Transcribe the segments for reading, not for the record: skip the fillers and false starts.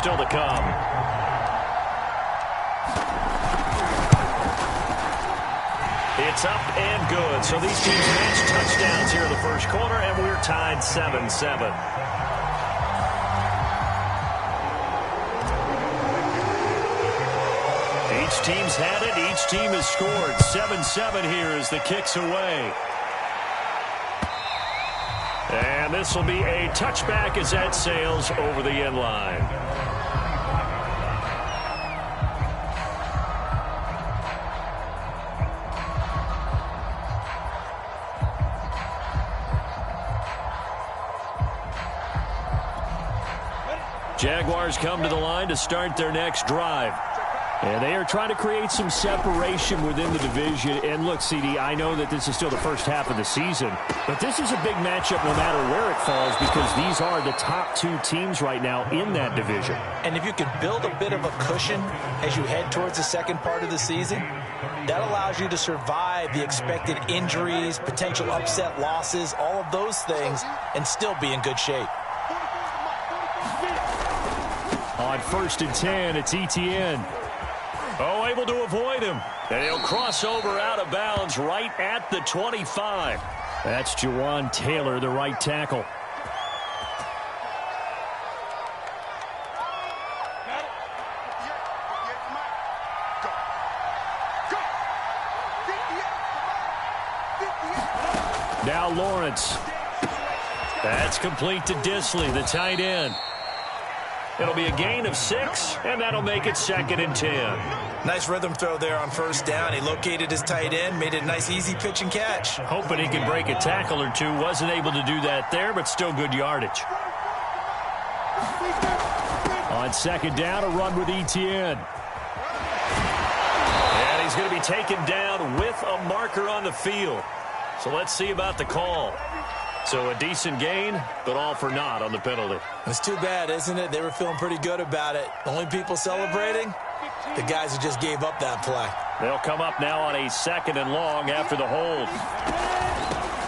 still to come. It's up and good. So these teams match touchdowns here in the first quarter, and we're tied 7-7. Each team's had it. Each team has scored. 7-7 here as the kick's away. And this will be a touchback as that sails over the end line. Jaguars come to the line to start their next drive. And they are trying to create some separation within the division. And look, CD, I know that this is still the first half of the season, but this is a big matchup no matter where it falls because these are the top two teams right now in that division. And if you can build a bit of a cushion as you head towards the second part of the season, that allows you to survive the expected injuries, potential upset losses, all of those things, and still be in good shape. On 1st and 10, it's Etienne. Oh, able to avoid him. And he'll cross over out of bounds right at the 25. That's Jawan Taylor, the right tackle. Now Lawrence. That's complete to Disley, the tight end. It'll be a gain of 6, and that'll make it 2nd and 10. Nice rhythm throw there on 1st down. He located his tight end, made it a nice, easy pitch and catch. Hoping he could break a tackle or two. Wasn't able to do that there, but still good yardage. On 2nd down, a run with Etienne. And he's going to be taken down with a marker on the field. So let's see about the call. So a decent gain, but all for naught on the penalty. It's too bad, isn't it? They were feeling pretty good about it. The only people celebrating, the guys who just gave up that play. They'll come up now on a 2nd and long after the hold.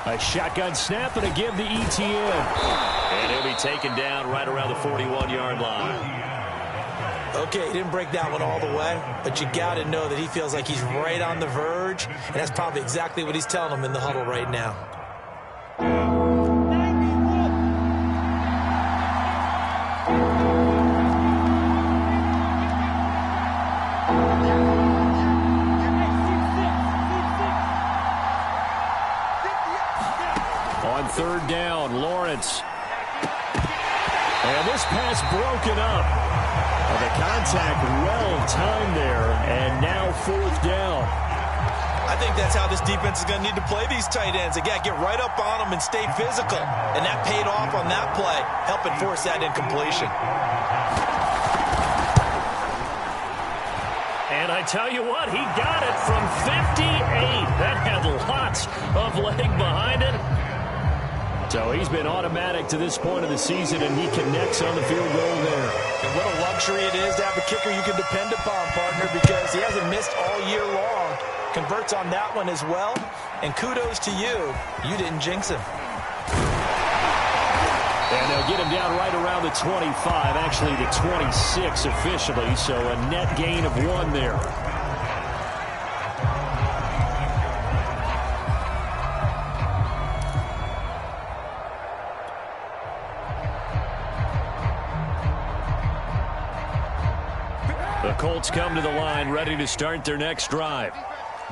A shotgun snap and a give to Etienne. And he'll be taken down right around the 41-yard line. Okay, he didn't break that one all the way, but you got to know that he feels like he's right on the verge, and that's probably exactly what he's telling them in the huddle right now. On 3rd down, Lawrence. And this pass broken up. The contact well timed there, and now 4th down. I think that's how this defense is going to need to play these tight ends. They got to get right up on them and stay physical. And that paid off on that play, helping force that incompletion. And I tell you what, he got it from 58. That had lots of leg behind it. So he's been automatic to this point of the season, and he connects on the field goal there. And what a luxury it is to have a kicker you can depend upon, partner, because he hasn't missed all year long. Converts on that one as well. And kudos to you. You didn't jinx him. And they'll get him down right around the 25, actually the 26 officially, so a net gain of 1 there. The Colts come to the line, ready to start their next drive.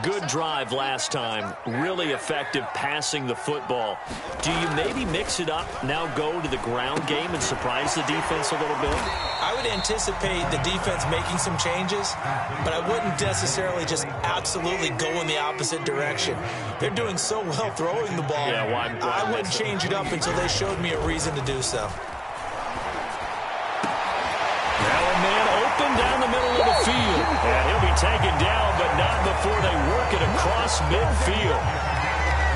Good drive last time. Really effective passing the football. Do you maybe mix it up, now go to the ground game and surprise the defense a little bit? I would anticipate the defense making some changes, but I wouldn't necessarily just absolutely go in the opposite direction. They're doing so well throwing the ball. Yeah, why I wouldn't change it up until they showed me a reason to do so. Down the middle of the field. And he'll be taken down, but not before they work it across midfield.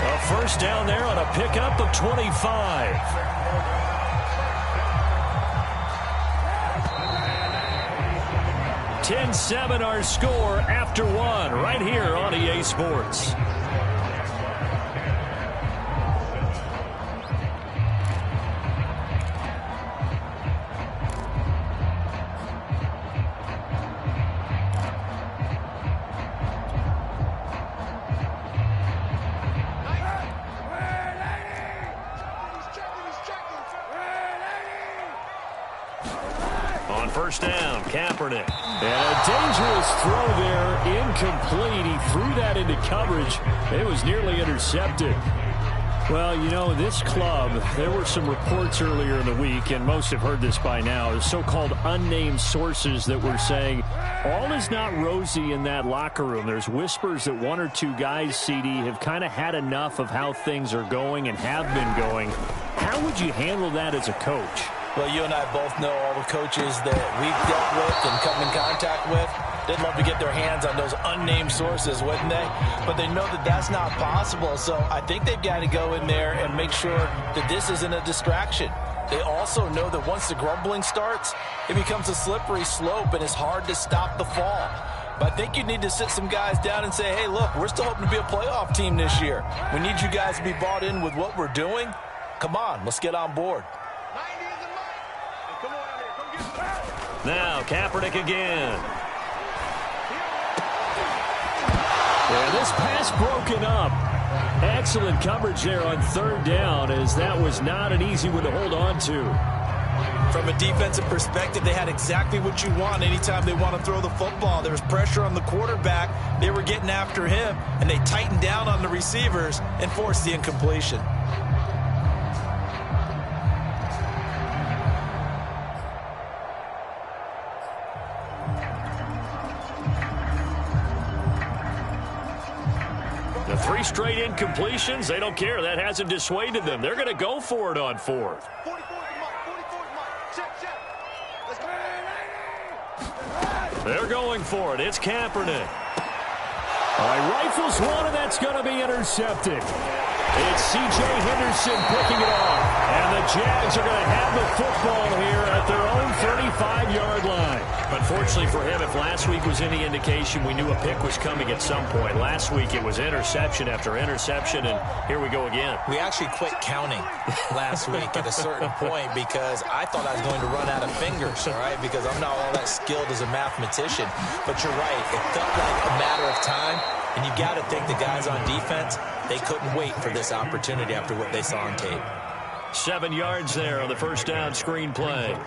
A 1st down there on a pickup of 25. (10-7) our score after 1 right here on EA Sports. On first down, Kaepernick. And a dangerous throw there, incomplete. He threw that into coverage. It was nearly intercepted. Well, you know, this club, there were some reports earlier in the week, and most have heard this by now, the so-called unnamed sources that were saying all is not rosy in that locker room. There's whispers that one or two guys, CD, have kind of had enough of how things are going and have been going. How would you handle that as a coach? Well, you and I both know all the coaches that we've dealt with and come in contact with. They'd love to get their hands on those unnamed sources, wouldn't they? But they know that that's not possible, so I think they've got to go in there and make sure that this isn't a distraction. They also know that once the grumbling starts, it becomes a slippery slope and it's hard to stop the fall. But I think you need to sit some guys down and say, hey, look, we're still hoping to be a playoff team this year. We need you guys to be bought in with what we're doing. Come on, let's get on board. Now, Kaepernick again. And this pass broken up. Excellent coverage there on third down, as that was not an easy one to hold on to. From a defensive perspective, they had exactly what you want anytime they want to throw the football. There was pressure on the quarterback. They were getting after him, and they tightened down on the receivers and forced the incompletion. The 3 straight incompletions, they don't care. That hasn't dissuaded them. They're going to go for it on fourth. They're going for it. It's Kaepernick. All right, rifles one, and that's going to be intercepted. It's C.J. Henderson picking it off. And the Jags are going to have the football here at their own 35-yard line. But fortunately for him, if last week was any indication, we knew a pick was coming at some point. Last week it was interception after interception, and here we go again. We actually quit counting last week at a certain point because I thought I was going to run out of fingers, all right, because I'm not all that skilled as a mathematician. But you're right. It felt like a matter of time, and you got to think the guys on defense, they couldn't wait for this opportunity after what they saw on tape. 7 yards there on the first down screen play.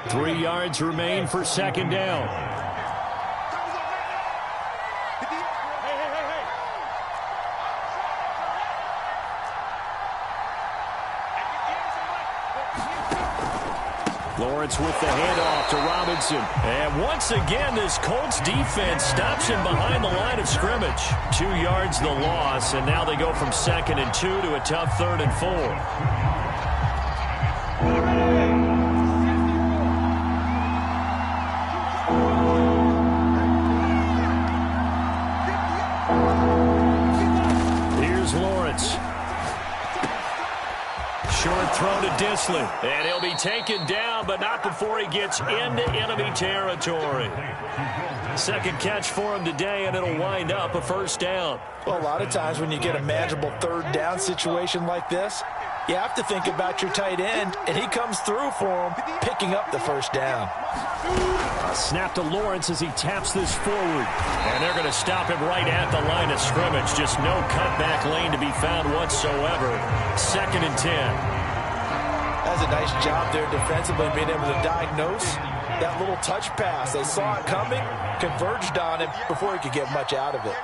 3 yards remain for second down. Lawrence with the handoff to Robinson. And once again, this Colts defense stops him behind the line of scrimmage. 2 yards the loss, and now they go from 2nd and 2 to a tough 3rd and 4. Here's Lawrence. Short throw to Disley, and he'll be taken down, but not before he gets into enemy territory. Second catch for him today, and it'll wind up a first down. Well, a lot of times when you get a manageable third down situation like this, you have to think about your tight end, and he comes through for him, picking up the first down. A snap to Lawrence as he taps this forward. And they're going to stop him right at the line of scrimmage. Just no cutback lane to be found whatsoever. 2nd and 10. That's a nice job there defensively, being able to diagnose that little touch pass. They saw it coming, converged on him before he could get much out of it.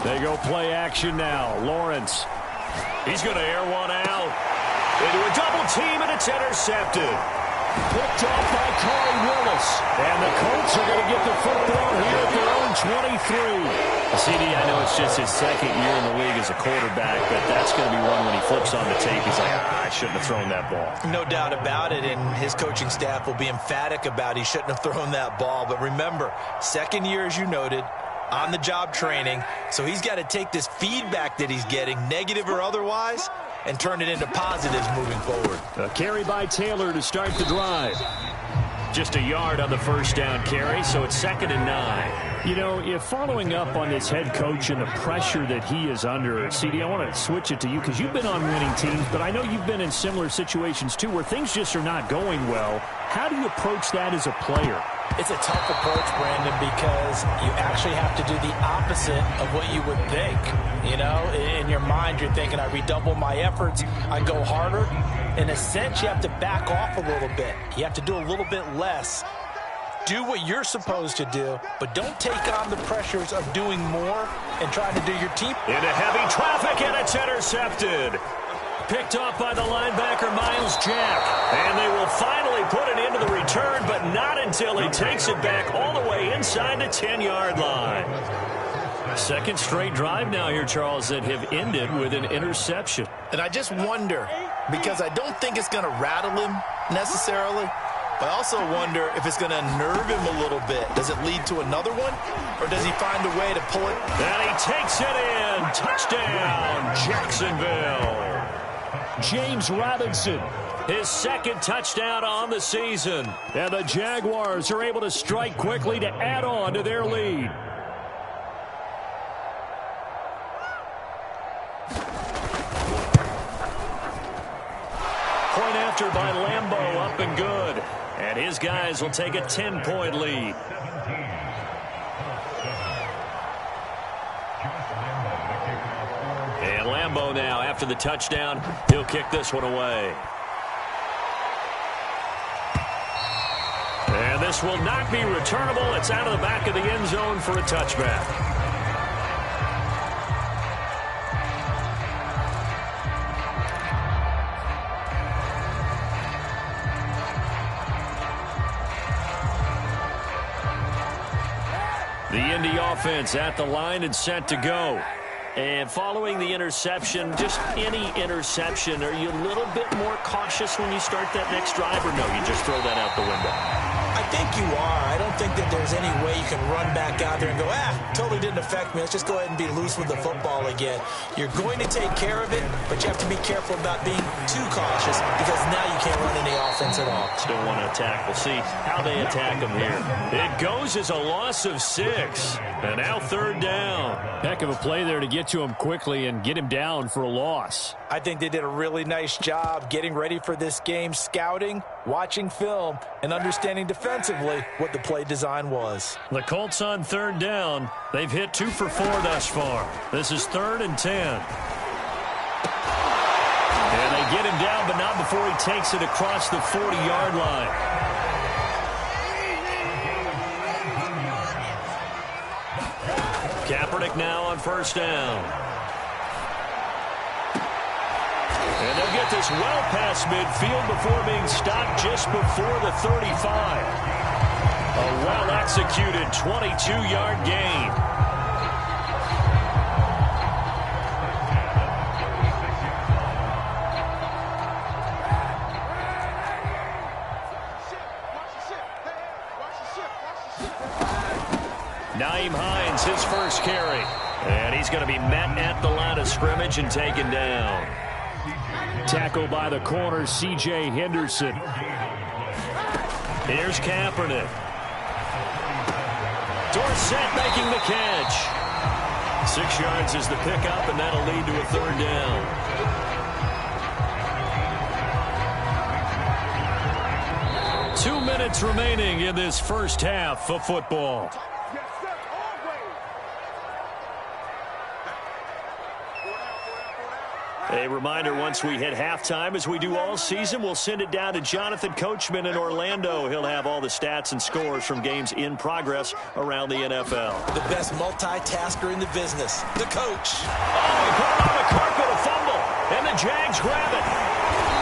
They go play action now. Lawrence. He's going to air one out. Into a double team, and it's intercepted. Picked off by Corey Willis. And the Colts are going to get the football here at their own 23. CD, I know it's just his 2nd year in the league as a quarterback, but that's going to be one when he flips on the tape. He's like, I shouldn't have thrown that ball. No doubt about it, and his coaching staff will be emphatic about he shouldn't have thrown that ball. But remember, 2nd year, as you noted, on-the-job training, so he's got to take this feedback that he's getting, negative or otherwise, and turn it into positives moving forward. A carry by Taylor to start the drive. Just a yard on the first down carry, so it's 2nd and 9. You know, if following up on this head coach and the pressure that he is under, CD, I want to switch it to you because you've been on winning teams, but I know you've been in similar situations too where things just are not going well. How do you approach that as a player? It's a tough approach, Brandon, because you actually have to do the opposite of what you would think. You know, in your mind, you're thinking, I redouble my efforts, I go harder. In a sense, you have to back off a little bit. You have to do a little bit less. Do what you're supposed to do, but don't take on the pressures of doing more and trying to do your team. Into heavy traffic, and it's intercepted. Picked off by the linebacker, Miles Jack. And they will finally put it into the return, but not until he takes it back all the way inside the 10-yard line. Second straight drive now here, Charles, that have ended with an interception. And I just wonder, because I don't think it's going to rattle him necessarily, but I also wonder if it's going to unnerve him a little bit. Does it lead to another one, or does he find a way to pull it? And he takes it in. Touchdown, Jacksonville. James Robinson, his second touchdown on the season. And the Jaguars are able to strike quickly to add on to their lead. Point after by Lambeau, up and good. And his guys will take a 10-point lead. And Lambeau now, after the touchdown, he'll kick this one away. And this will not be returnable. It's out of the back of the end zone for a touchback. The Indy offense at the line and set to go. And following the interception, just any interception, are you a little bit more cautious when you start that next drive, or no, you just throw that out the window? I think you are. I don't think that there's any way you can run back out there and go, totally didn't affect me. Let's just go ahead and be loose with the football again. You're going to take care of it, but you have to be careful about being too cautious because now you can't run any offense at all. Still want to attack. We'll see how they attack them here. It goes as a loss of 6. And now third down. Heck of a play there to get to him quickly and get him down for a loss. I think they did a really nice job getting ready for this game, scouting, watching film, and understanding defensively what the play design was. The Colts on third down. They've hit 2 for 4 thus far. This is 3rd and 10. And they get him down, but not before he takes it across the 40-yard line. Kaepernick now on first down. And they'll get this well past midfield before being stopped just before the 35. A well-executed 22-yard gain. Nyheim Hines, his first carry. And he's going to be met at the line of scrimmage and taken down. Tackle by the corner, C.J. Henderson. Here's Kaepernick. Dorsett making the catch. 6 yards is the pickup, and that'll lead to a third down. Two minutes remaining in this first half of football. A reminder, once we hit halftime, as we do all season, we'll send it down to Jonathan Coachman in Orlando. He'll have all the stats and scores from games in progress around the NFL. The best multitasker in the business, the coach. Oh, he put it on the carpet, a fumble, and the Jags grab it.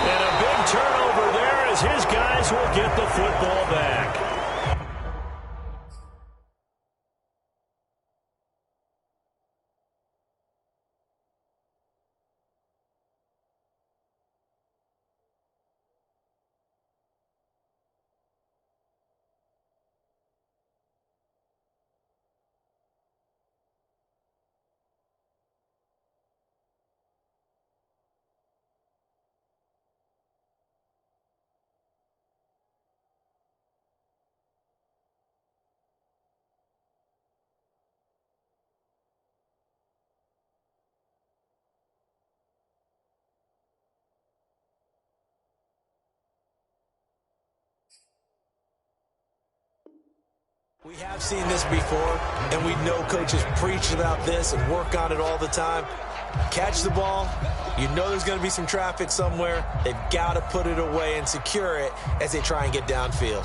And a big turnover there as his guys will get the football back. We have seen this before, and we know coaches preach about this and work on it all the time. Catch the ball. You know there's going to be some traffic somewhere. They've got to put it away and secure it as they try and get downfield.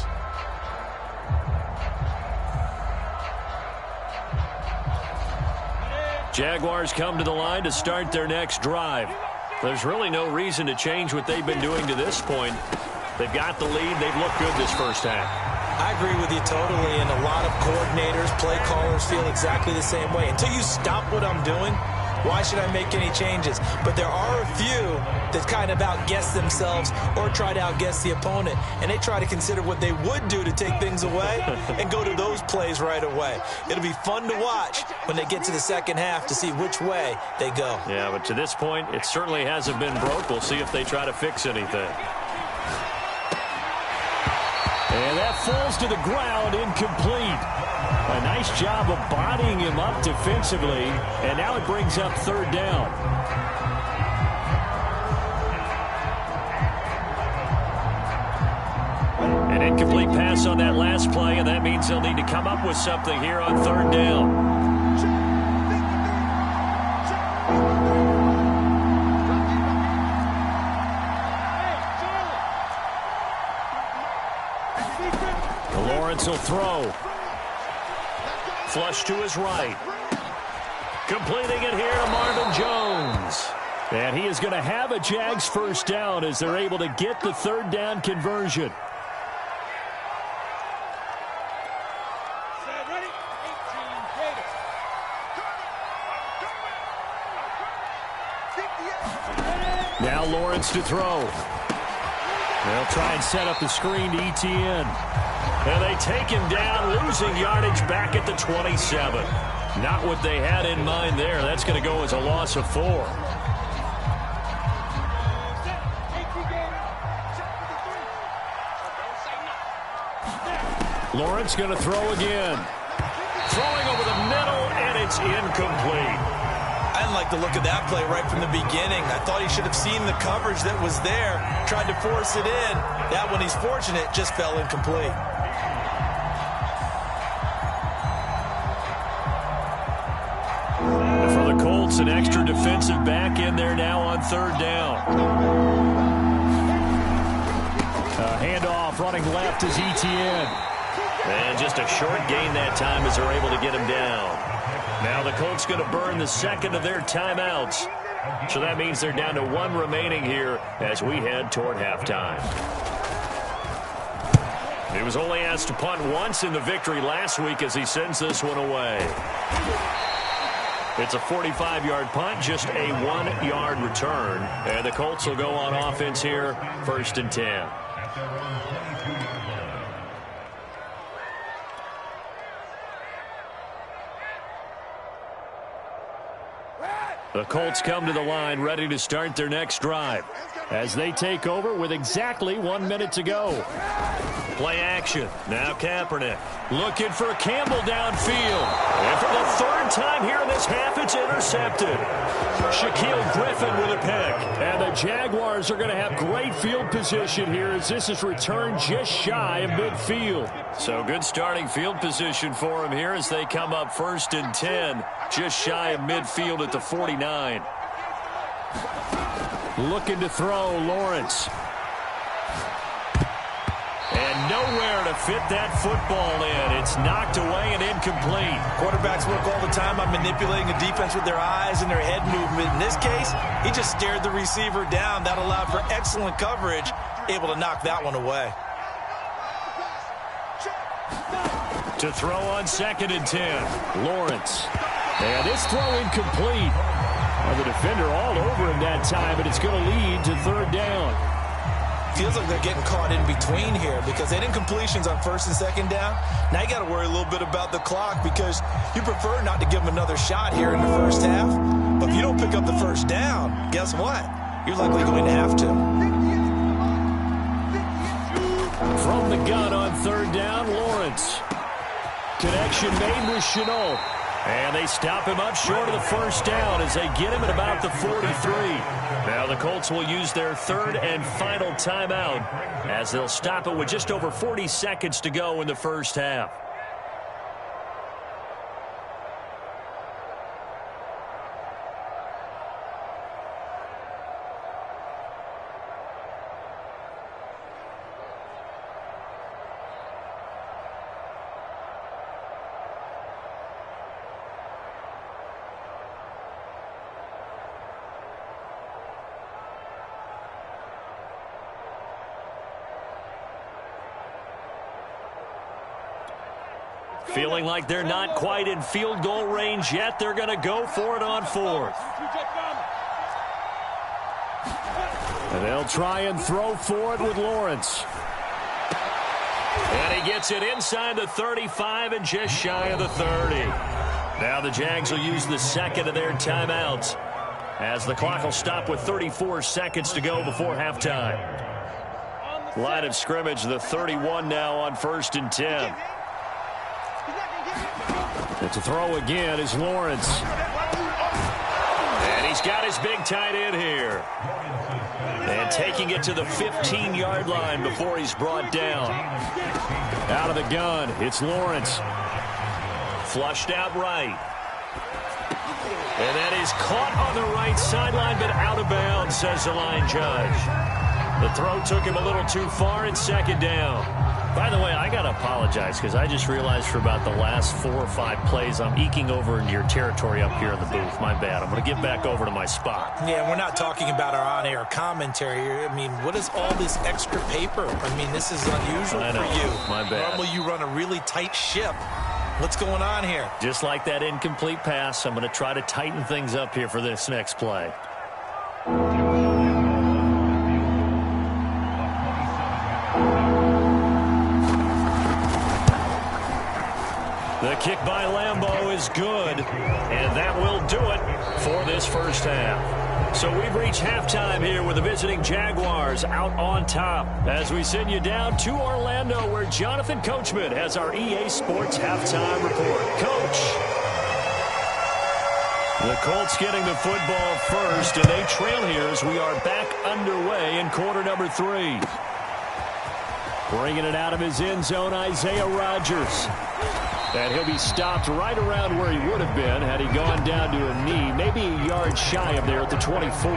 Jaguars come to the line to start their next drive. There's really no reason to change what they've been doing to this point. They've got the lead. They've looked good this first half. I agree with you totally, and a lot of coordinators, play callers feel exactly the same way. Until you stop what I'm doing, why should I make any changes? But there are a few that kind of outguess themselves or try to outguess the opponent, and they try to consider what they would do to take things away and go to those plays right away. It'll be fun to watch when they get to the second half to see which way they go. Yeah, but to this point, it certainly hasn't been broke. We'll see if they try to fix anything. And that falls to the ground, incomplete. A nice job of bodying him up defensively, and now it brings up third down. An incomplete pass on that last play, and that means they'll need to come up with something here on third down. Lawrence will throw. Flush to his right. Completing it here to Marvin Jones. And he is going to have a Jags first down as they're able to get the third down conversion. Now Lawrence to throw. They'll try and set up the screen to Etienne. And they take him down, losing yardage back at the 27. Not what they had in mind there. That's going to go as a loss of 4. Lawrence going to throw again. Throwing over the middle, and it's incomplete. I didn't like the look of that play right from the beginning. I thought he should have seen the coverage that was there, tried to force it in. That one, he's fortunate, just fell incomplete. For the Colts, an extra defensive back in there now on third down. Handoff running left is Etienne. And just a short gain that time as they're able to get him down. Now the Colts going to burn the second of their timeouts. So that means they're down to 1 remaining here as we head toward halftime. He was only asked to punt once in the victory last week as he sends this one away. It's a 45-yard punt, just a 1-yard return. And the Colts will go on offense here, 1st and 10. The Colts come to the line ready to start their next drive as they take over with exactly 1 minute to go. Play action. Now Kaepernick looking for Campbell downfield. And for the 3rd time here in this half, it's intercepted. Shaquille Griffin with a pick. And the Jaguars are going to have great field position here as this is returned just shy of midfield. So good starting field position for them here as they come up 1st and 10. Just shy of midfield at the 49. Looking to throw, Lawrence. And nowhere to fit that football in. It's knocked away and incomplete. Quarterbacks work all the time on manipulating the defense with their eyes and their head movement. In this case, he just stared the receiver down. That allowed for excellent coverage, able to knock that one away. To throw on 2nd and 10. Lawrence. And this throw incomplete. Well, the defender all over him that time, but it's going to lead to 3rd down. Feels like they're getting caught in between here because they had incompletions on 1st and 2nd down. Now you got to worry a little bit about the clock because you prefer not to give them another shot here in the 1st half. But if you don't pick up the 1st down, guess what? You're likely going to have to. From the gun on 3rd down, Lawrence. Connection made with Chenault. And they stop him up short of the 1st down as they get him at about the 43. Now the Colts will use their 3rd and final timeout as they'll stop it with just over 40 seconds to go in the 1st half. Feeling like they're not quite in field goal range yet. They're going to go for it on 4th. And they'll try and throw for it with Lawrence. And he gets it inside the 35 and just shy of the 30. Now the Jags will use the second of their timeouts as the clock will stop with 34 seconds to go before halftime. Line of scrimmage, the 31 now on 1st and 10. And to throw again is Lawrence. And he's got his big tight end here. And taking it to the 15-yard line before he's brought down. Out of the gun, it's Lawrence. Flushed out right. And that is caught on the right sideline, but out of bounds, says the line judge. The throw took him a little too far, and 2nd down. By the way, I got to apologize because I just realized for about the last 4 or 5 plays, I'm eking over into your territory up here in the booth. My bad. I'm going to get back over to my spot. Yeah, we're not talking about our on-air commentary. I mean, what is all this extra paper? I mean, this is unusual for you. My bad. Normally you run a really tight ship. What's going on here? Just like that incomplete pass, I'm going to try to tighten things up here for this next play. The kick by Lambeau is good, and that will do it for this first half. So we've reached halftime here with the visiting Jaguars out on top as we send you down to Orlando where Jonathan Coachman has our EA Sports halftime report. Coach. The Colts getting the football first, and they trail here as we are back underway in quarter number 3. Bringing it out of his end zone, Isaiah Rodgers. And he'll be stopped right around where he would have been had he gone down to a knee, maybe a yard shy of there at the 24.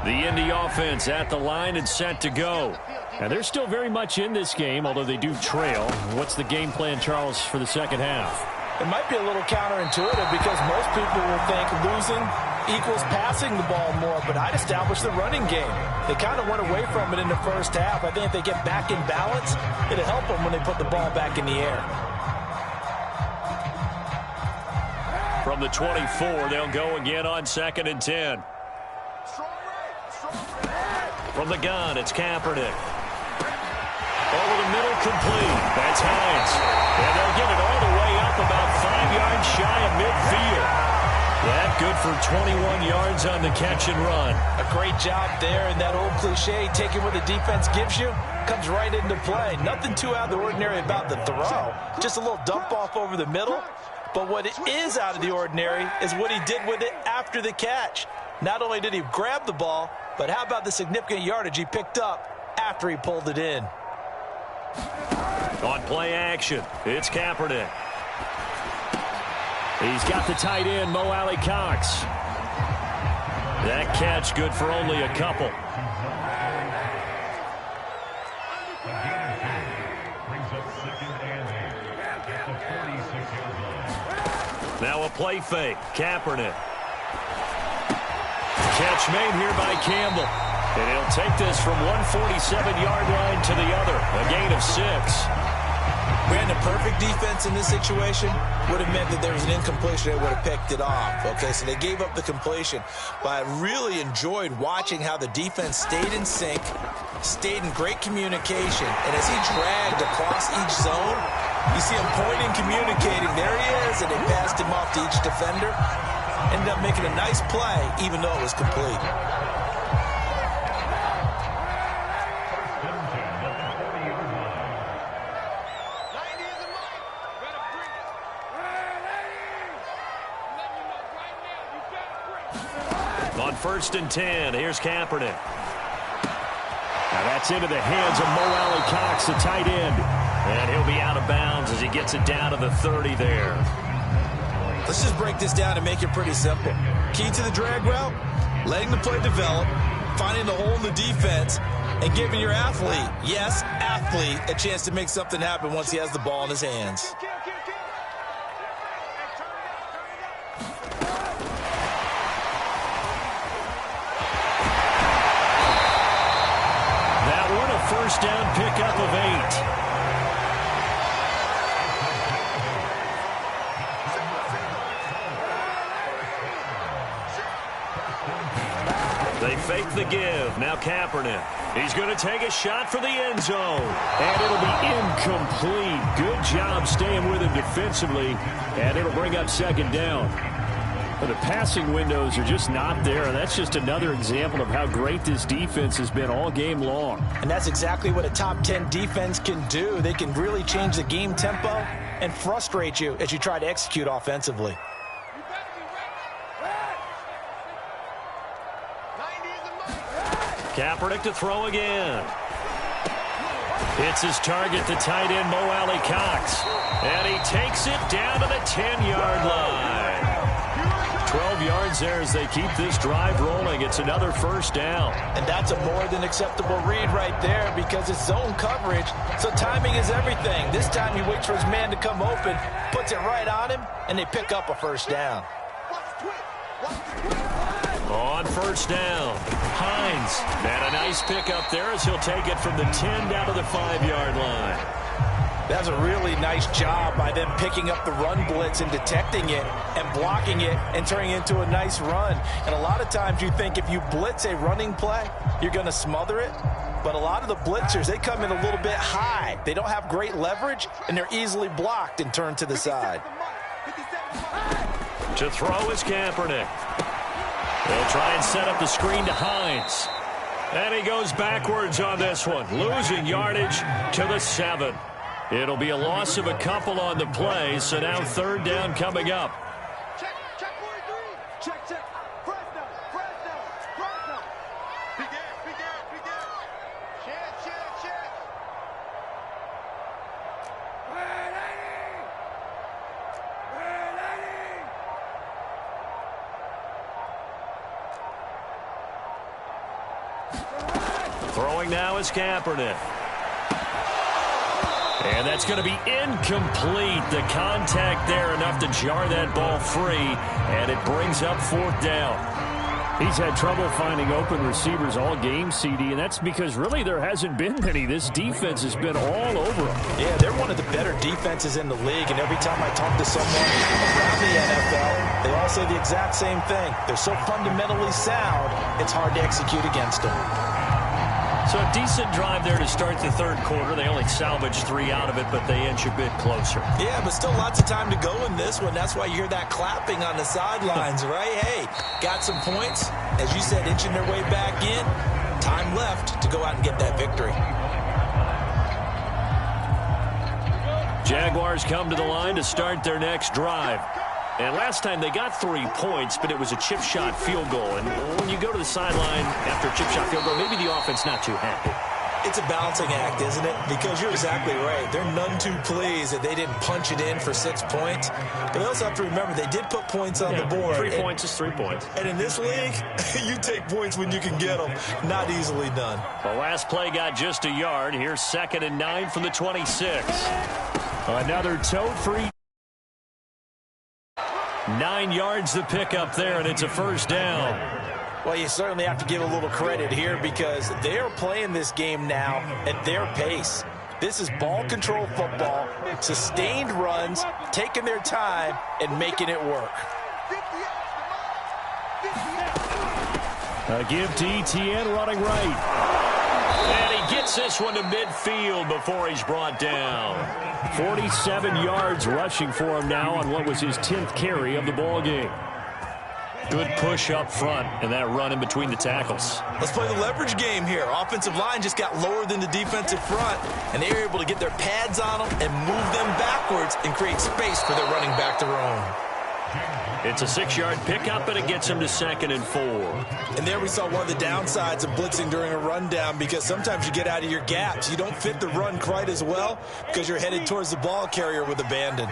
The Indy offense at the line and set to go. And they're still very much in this game, although they do trail. What's the game plan, Charles, for the second half? It might be a little counterintuitive because most people will think losing equals passing the ball more, but I'd establish the running game. They kind of went away from it in the first half. I think if they get back in balance, it'll help them when they put the ball back in the air. From the 24, they'll go again on 2nd and 10. From the gun, it's Kaepernick. Over the middle, complete. That's Hines. And they'll get it all the way up about 5 yards shy of midfield. That good for 21 yards on the catch and run. A great job there, and that old cliche, taking what the defense gives you, comes right into play. Nothing too out of the ordinary about the throw. Just a little dump off over the middle. But what it is out of the ordinary is what he did with it after the catch. Not only did he grab the ball, but how about the significant yardage he picked up after he pulled it in? On play action, it's Kaepernick. He's got the tight end, Mo Alley-Cox. That catch good for only a couple. Now a play fake, Kaepernick. Catch made here by Campbell. And he'll take this from 147-yard line to the other. A gain of 6. Brandon, perfect defense in this situation would have meant that there was an incompletion. They would have picked it off. Okay, so they gave up the completion. But I really enjoyed watching how the defense stayed in sync, stayed in great communication. And as he dragged across each zone, you see him pointing, communicating. There he is, and they passed him off to each defender. Ended up making a nice play, even though it was complete. On 1st and 10, here's Kaepernick. Now that's into the hands of Mo Alley-Cox, the tight end. And he'll be out of bounds as he gets it down to the 30 there. Let's just break this down and make it pretty simple. Key to the drag route, letting the play develop, finding the hole in the defense, and giving your athlete, yes, athlete, a chance to make something happen once he has the ball in his hands. That one a first down pickup of 8. They fake the give. Now Kaepernick. He's going to take a shot for the end zone. And it'll be incomplete. Good job staying with him defensively. And it'll bring up second down. But the passing windows are just not there. And that's just another example of how great this defense has been all game long. And that's exactly what a top 10 defense can do. They can really change the game tempo and frustrate you as you try to execute offensively. Kaepernick to throw again. It's his target, the tight end, Mo Alley Cox. And he takes it down to the 10-yard line. 12 yards there as they keep this drive rolling. It's another first down. And that's a more than acceptable read right there because it's zone coverage, so timing is everything. This time he waits for his man to come open, puts it right on him, and they pick up a first down. On first down, Hines. And a nice pickup there as he'll take it from the 10 down to the 5-yard line. That's a really nice job by them picking up the run blitz and detecting it and blocking it and turning it into a nice run. And a lot of times you think if you blitz a running play, you're going to smother it. But a lot of the blitzers, they come in a little bit high. They don't have great leverage, and they're easily blocked and turned to the side. To throw is Kaepernick. They'll try and set up the screen to Hines. And he goes backwards on this one, losing yardage to the 7. It'll be a loss of a couple on the play, so now third down coming up. Check 43. Check. Press down. Begin. Check. Throwing now is Kaepernick. And that's going to be incomplete. The contact there enough to jar that ball free, and it brings up fourth down. He's had trouble finding open receivers all game, CD, and that's because really there hasn't been many. This defense has been all over them. Yeah, they're one of the better defenses in the league, and every time I talk to someone around the NFL, they all say the exact same thing. They're so fundamentally sound, it's hard to execute against them. So a decent drive there to start the third quarter. They only salvaged 3 out of it, but they inch a bit closer. Yeah, but still lots of time to go in this one. That's why you hear that clapping on the sidelines, right? Hey, got some points. As you said, inching their way back in. Time left to go out and get that victory. Jaguars come to the line to start their next drive. And last time they got 3 points, but it was a chip shot field goal. And when you go to the sideline after a chip shot field goal, maybe the offense not too happy. It's a balancing act, isn't it? Because you're exactly right. They're none too pleased that they didn't punch it in for 6 points. But they also have to remember they did put points on the board. 3 points is 3 points. And in this league, you take points when you can get them. Not easily done. The last play got just a yard. Here's 2nd and 9 from the 26. Another toe-free. 9 yards to pick up there, and it's a first down. Well, you certainly have to give a little credit here because they are playing this game now at their pace. This is ball control football, sustained runs, taking their time, and making it work. A give to ETN running right. And he gets this one to midfield before he's brought down. 47 yards rushing for him now on what was his 10th carry of the ball game. Good push up front and that run in between the tackles. Let's play the leverage game here. Offensive line just got lower than the defensive front, and they were able to get their pads on them and move them backwards and create space for their running back to roam. It's a 6-yard pickup, and it gets him to 2nd and 4. And there we saw one of the downsides of blitzing during a rundown because sometimes you get out of your gaps. You don't fit the run quite as well because you're headed towards the ball carrier with abandon.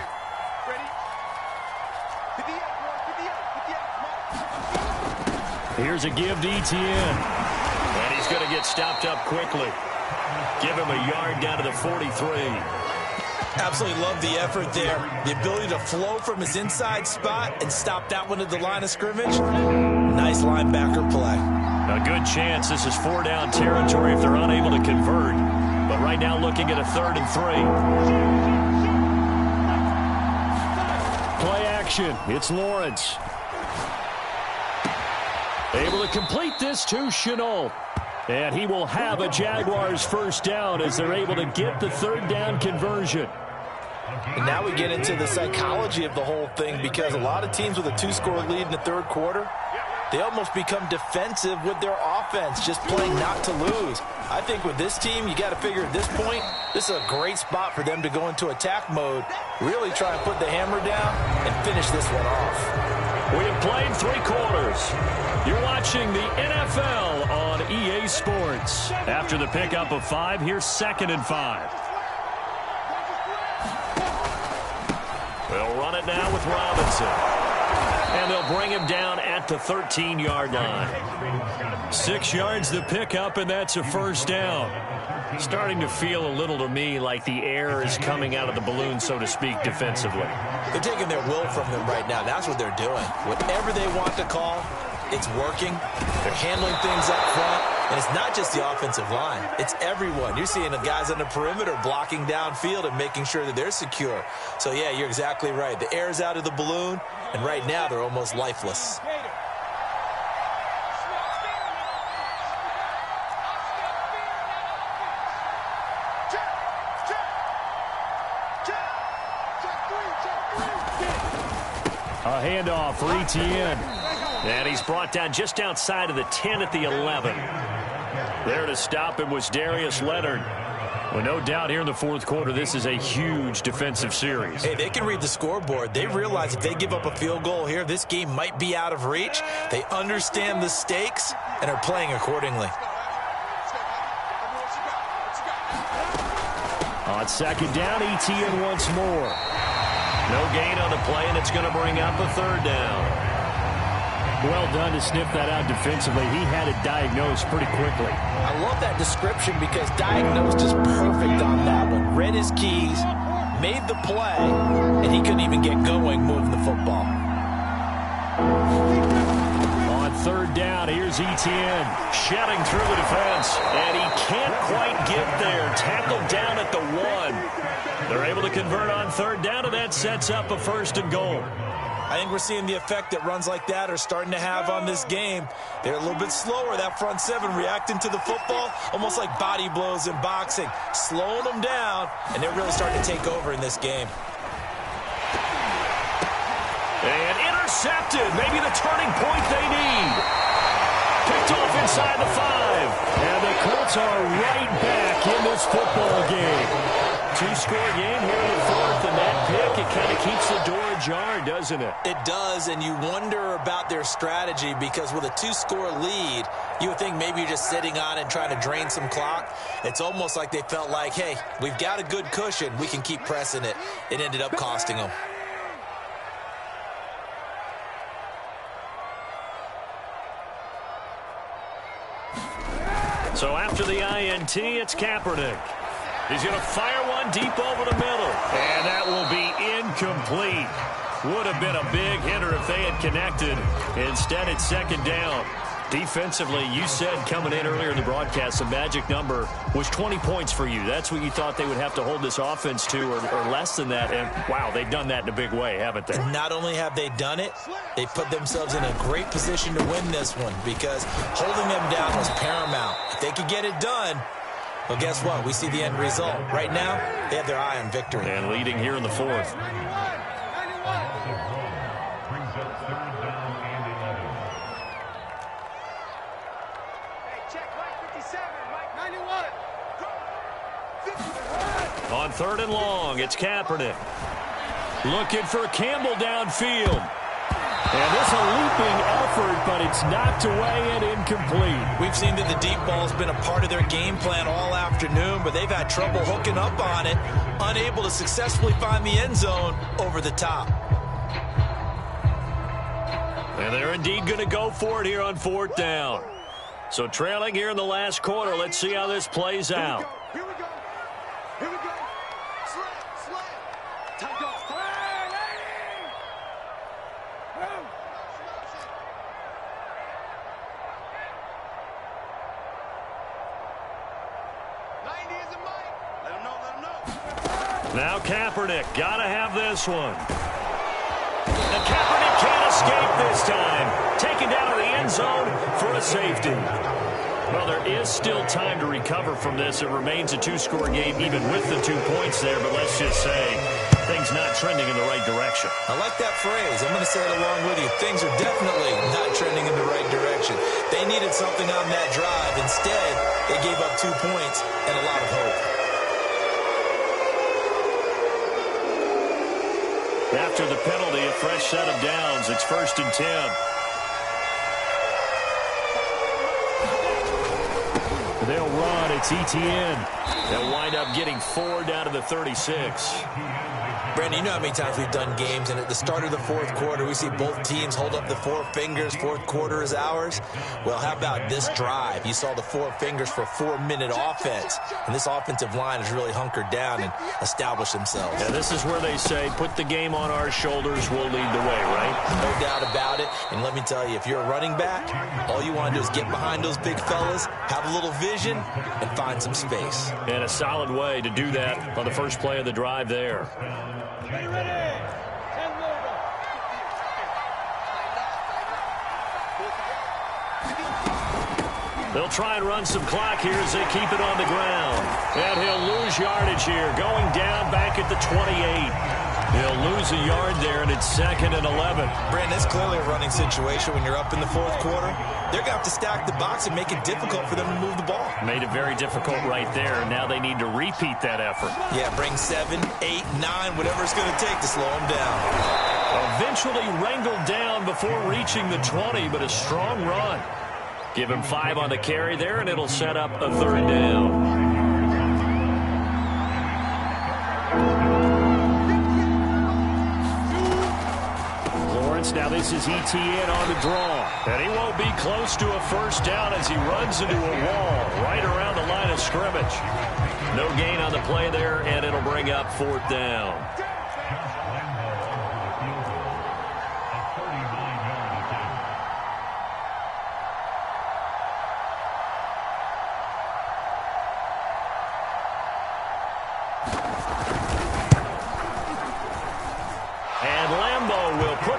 Here's a give to ETN. And he's going to get stopped up quickly. Give him a yard down to the 43. Absolutely love the effort there. The ability to flow from his inside spot and stop that one at the line of scrimmage. Nice linebacker play. A good chance this is 4-down territory if they're unable to convert. But right now looking at a 3rd and 3. Play action. It's Lawrence. Able to complete this to Chenault. And he will have a Jaguars first down as they're able to get the 3rd down conversion. And now we get into the psychology of the whole thing, because a lot of teams with a 2-score lead in the 3rd quarter, they almost become defensive with their offense, just playing not to lose. I think with this team, you got to figure at this point, this is a great spot for them to go into attack mode, really try and put the hammer down and finish this one off. We have played 3 quarters. You're watching the NFL on EA Sports. After the pickup of 5, here's 2nd and 5. They'll run it now with Robinson. And they'll bring him down at the 13-yard line. 6 yards the pickup, and that's a first down. Starting to feel a little to me like the air is coming out of the balloon, so to speak, defensively. They're taking their will from him right now. That's what they're doing. Whatever they want to call, it's working. They're handling things up front. And it's not just the offensive line. It's everyone. You're seeing the guys on the perimeter blocking downfield and making sure that they're secure. So, yeah, you're exactly right. The air's out of the balloon, and right now they're almost lifeless. A handoff for Etienne. And he's brought down just outside of the 10 at the 11. There to stop him was Darius Leonard. Well, no doubt here in the 4th quarter, this is a huge defensive series. Hey, they can read the scoreboard. They realize if they give up a field goal here, this game might be out of reach. They understand the stakes and are playing accordingly. On 2nd down, Etienne once more. No gain on the play, and it's going to bring up a 3rd down. Well done to sniff that out defensively. He had it diagnosed pretty quickly. I love that description because diagnosed is perfect on that one. Read his keys, made the play, and he couldn't even get going moving the football. On 3rd down, here's Etienne shedding through the defense, and he can't quite get there. Tackled down at the 1. They're able to convert on 3rd down, and that sets up a 1st and goal. I think we're seeing the effect that runs like that are starting to have on this game. They're a little bit slower, that front 7, reacting to the football, almost like body blows in boxing, slowing them down, and they're really starting to take over in this game. And intercepted, maybe the turning point they need. Picked off inside the 5, and the Colts are right back in this football game. 2-score game here in the 4th, and that pick, it kind of keeps the door ajar, doesn't it? It does, and you wonder about their strategy because with a 2-score lead, you would think maybe you're just sitting on it and trying to drain some clock. It's almost like they felt like, hey, we've got a good cushion. We can keep pressing it. It ended up costing them. So after the INT, it's Kaepernick. He's going to fire one deep over the middle. And that will be incomplete. Would have been a big hitter if they had connected. Instead, it's 2nd down. Defensively, you said coming in earlier in the broadcast, the magic number was 20 points for you. That's what you thought they would have to hold this offense to, or less than that. And, wow, they've done that in a big way, haven't they? Not only have they done it, they put themselves in a great position to win this one because holding them down was paramount. If they could get it done, well, guess what? We see the end result. Right now, they have their eye on victory. And leading here in the 4th. On 3rd and long, it's Kaepernick. Looking for Campbell downfield. And this a leaping effort, but it's knocked away and incomplete. We've seen that the deep ball's been a part of their game plan all afternoon, but they've had trouble hooking up on it, unable to successfully find the end zone over the top. And they're indeed going to go for it here on 4th down. So trailing here in the last quarter, let's see how this plays out. Here we go. Here we go. Slide, slide. Now Kaepernick, gotta have this one. And Kaepernick can't escape this time. Taken down to the end zone for a safety. Well, there is still time to recover from this. It remains a two-score game even with the 2 points there, but let's just say things not trending in the right direction. I like that phrase. I'm going to say it along with you. Things are definitely not trending in the right direction. They needed something on that drive. Instead, they gave up 2 points and a lot of hope. After the penalty, a fresh set of downs. It's 1st and 10. They'll run. It's Etienne. They'll wind up getting 4 down to the 36. Brandon, you know how many times we've done games, and at the start of the fourth quarter, we see both teams hold up the 4 fingers, fourth quarter is ours. Well, how about this drive? You saw the 4 fingers for a 4-minute offense, and this offensive line has really hunkered down and established themselves. Yeah, this is where they say, put the game on our shoulders, we'll lead the way, right? No doubt about it, and let me tell you, if you're a running back, all you want to do is get behind those big fellas, have a little vision, and find some space. And a solid way to do that on the first play of the drive there. They'll try and run some clock here as they keep it on the ground. And he'll lose yardage here, going down back at the 28. He'll lose a yard there, and it's 2nd and 11. Brandon, it's clearly a running situation when you're up in the fourth quarter. They're going to have to stack the box and make it difficult for them to move the ball. Made it very difficult right there, and now they need to repeat that effort. Yeah, bring 7, 8, 9, whatever it's going to take to slow them down. Eventually wrangled down before reaching the 20, but a strong run. Give him 5 on the carry there, and it'll set up a 3rd down. Now this is Etienne on the draw. And he won't be close to a first down as he runs into a wall right around the line of scrimmage. No gain on the play there, and it'll bring up 4th down.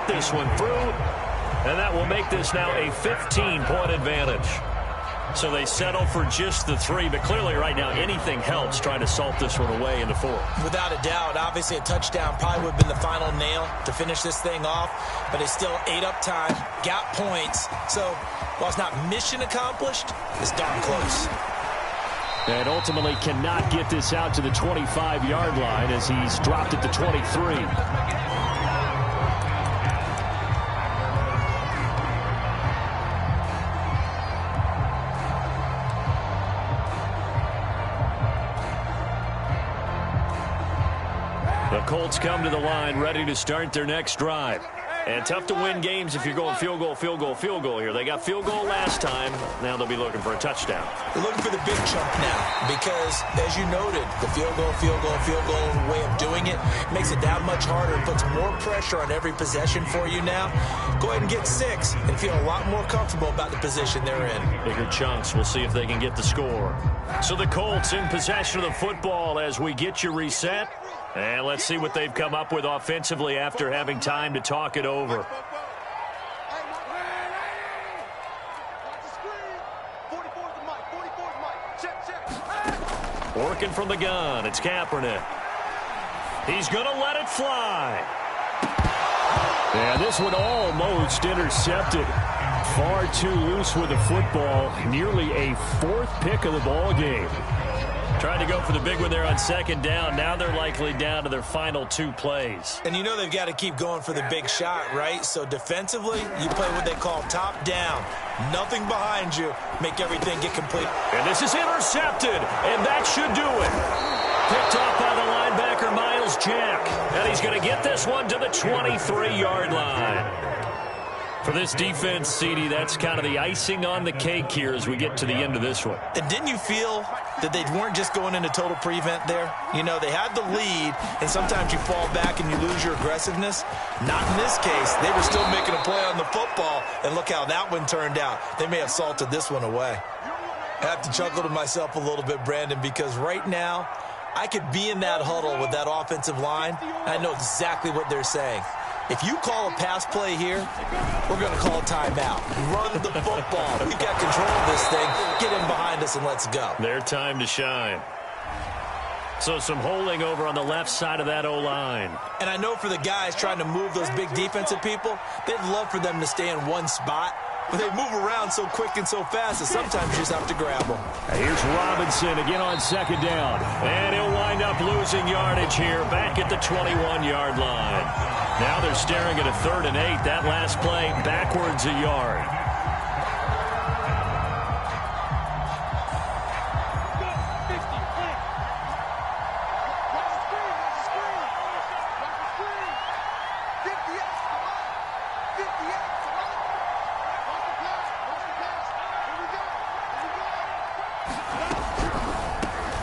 This one through, and that will make this now a 15-point advantage. So they settle for just the 3, but clearly right now anything helps trying to salt this one away in the 4th. Without a doubt, obviously a touchdown probably would have been the final nail to finish this thing off, but they still ate up time, got points. So while it's not mission accomplished, it's darn close. And ultimately cannot get this out to the 25-yard line as he's dropped at the 23. The Colts come to the line ready to start their next drive. And tough to win games if you're going field goal, field goal, field goal here. They got field goal last time. Now they'll be looking for a touchdown. They're looking for the big chunk now because, as you noted, the field goal, field goal, field goal way of doing it makes it that much harder and puts more pressure on every possession for you now. Go ahead and get 6 and feel a lot more comfortable about the position they're in. Bigger chunks. We'll see if they can get the score. So the Colts in possession of the football as we get you reset. And let's see what they've come up with offensively after having time to talk it over. Working from the gun, it's Kaepernick. He's going to let it fly. And this one almost intercepted. Far too loose with the football. Nearly a 4th pick of the ball game. Trying to go for the big one there on 2nd down. Now they're likely down to their final 2 plays. And you know they've got to keep going for the big shot, right? So defensively, you play what they call top down. Nothing behind you. Make everything get complete. And this is intercepted, and that should do it. Picked off by the linebacker, Miles Jack. And he's going to get this one to the 23-yard line. For this defense, CD, that's kind of the icing on the cake here as we get to the end of this one. And didn't you feel that they weren't just going into total prevent there? You know, they had the lead, and sometimes you fall back and you lose your aggressiveness. Not in this case. They were still making a play on the football, and look how that one turned out. They may have salted this one away. I have to chuckle to myself a little bit, Brandon, because right now I could be in that huddle with that offensive line. I know exactly what they're saying. If you call a pass play here, we're going to call a timeout. Run the football. We've got control of this thing. Get in behind us and let's go. Their time to shine. So some holding over on the left side of that O-line. And I know for the guys trying to move those big defensive people, they'd love for them to stay in one spot. But they move around so quick and so fast that sometimes you just have to grab them. Here's Robinson again on second down. And he'll wind up losing yardage here back at the 21-yard line. Now they're staring at a 3rd and 8. That last play backwards a yard.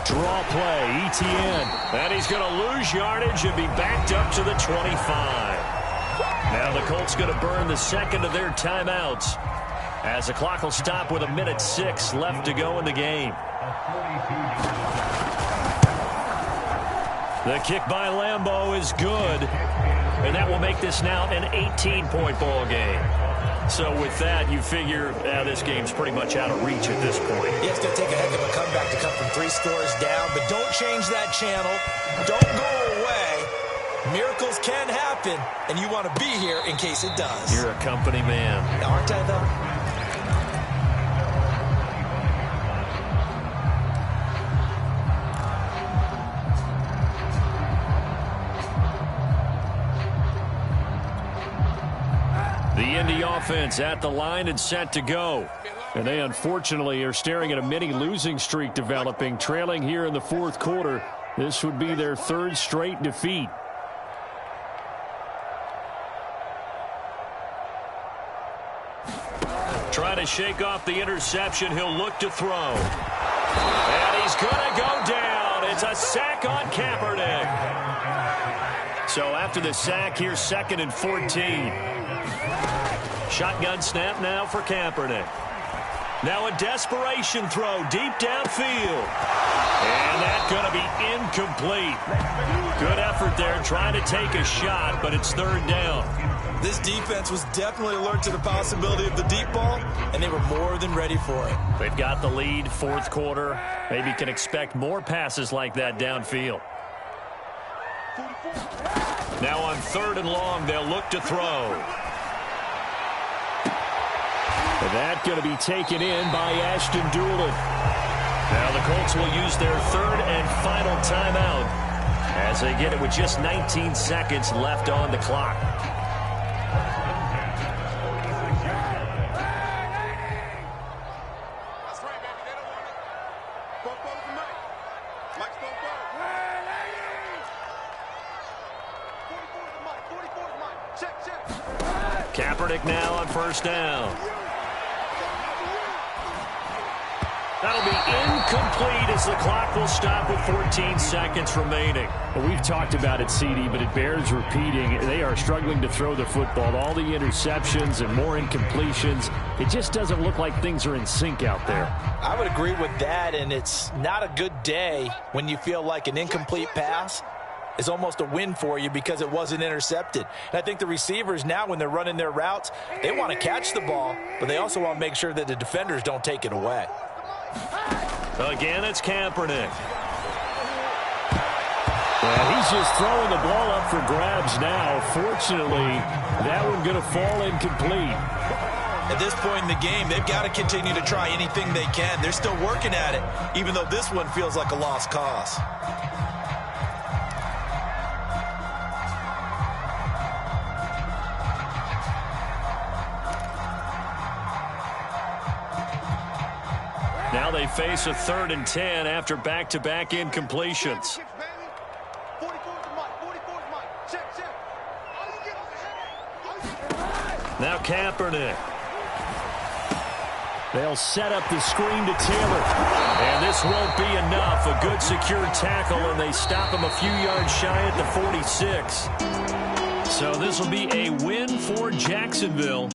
Draw play, ETN. And he's going to lose yardage and be backed up to the 25. Now the Colts going to burn the second of their timeouts as the clock will stop with 1:06 left to go in the game. The kick by Lambeau is good, and that will make this now an 18-point ball game. So with that, you figure this game's pretty much out of reach at this point. Yeah, it's going to take a heck of a comeback to come from 3 scores down, but don't change that channel. Don't go away. Miracles can happen, and you want to be here in case it does. You're a company man. Aren't I, though? The Indy offense at the line and set to go. And they unfortunately are staring at a mini losing streak developing, trailing here in the 4th quarter. This would be their 3rd straight defeat. Trying to shake off the interception. He'll look to throw. And he's going to go down. It's a sack on Kaepernick. So after the sack, here's 2nd and 14. Shotgun snap now for Kaepernick. Now a desperation throw deep downfield. And that's going to be incomplete. Good effort there trying to take a shot, but it's 3rd down. This defense was definitely alert to the possibility of the deep ball, and they were more than ready for it. They've got the lead, 4th quarter. Maybe can expect more passes like that downfield. Now on 3rd and long, they'll look to throw. And that's going to be taken in by Ashton Doolin. Now the Colts will use their 3rd and final timeout as they get it with just 19 seconds left on the clock. That's right, baby. They don't want it. Football to Mike. Mike's football. 44 to Mike. 44 to Mike. Check, check. Kaepernick now on 1st down. That'll be incomplete as the clock will stop with 14 seconds remaining. Well, we've talked about it, CD, but it bears repeating. They are struggling to throw the football. All the interceptions and more incompletions. It just doesn't look like things are in sync out there. I would agree with that, and it's not a good day when you feel like an incomplete pass is almost a win for you because it wasn't intercepted. And I think the receivers now, when they're running their routes, they want to catch the ball, but they also want to make sure that the defenders don't take it away. Again, it's Kaepernick. And he's just throwing the ball up for grabs now. Fortunately, that one going to fall incomplete. At this point in the game, they've got to continue to try anything they can. They're still working at it, even though this one feels like a lost cause. Now they face a 3rd and 10 after back-to-back incompletions. 44 to Mike. 44 to Mike. Check, check. Now Kaepernick. They'll set up the screen to Taylor. And this won't be enough. A good secure tackle, and they stop him a few yards shy at the 46. So this will be a win for Jacksonville.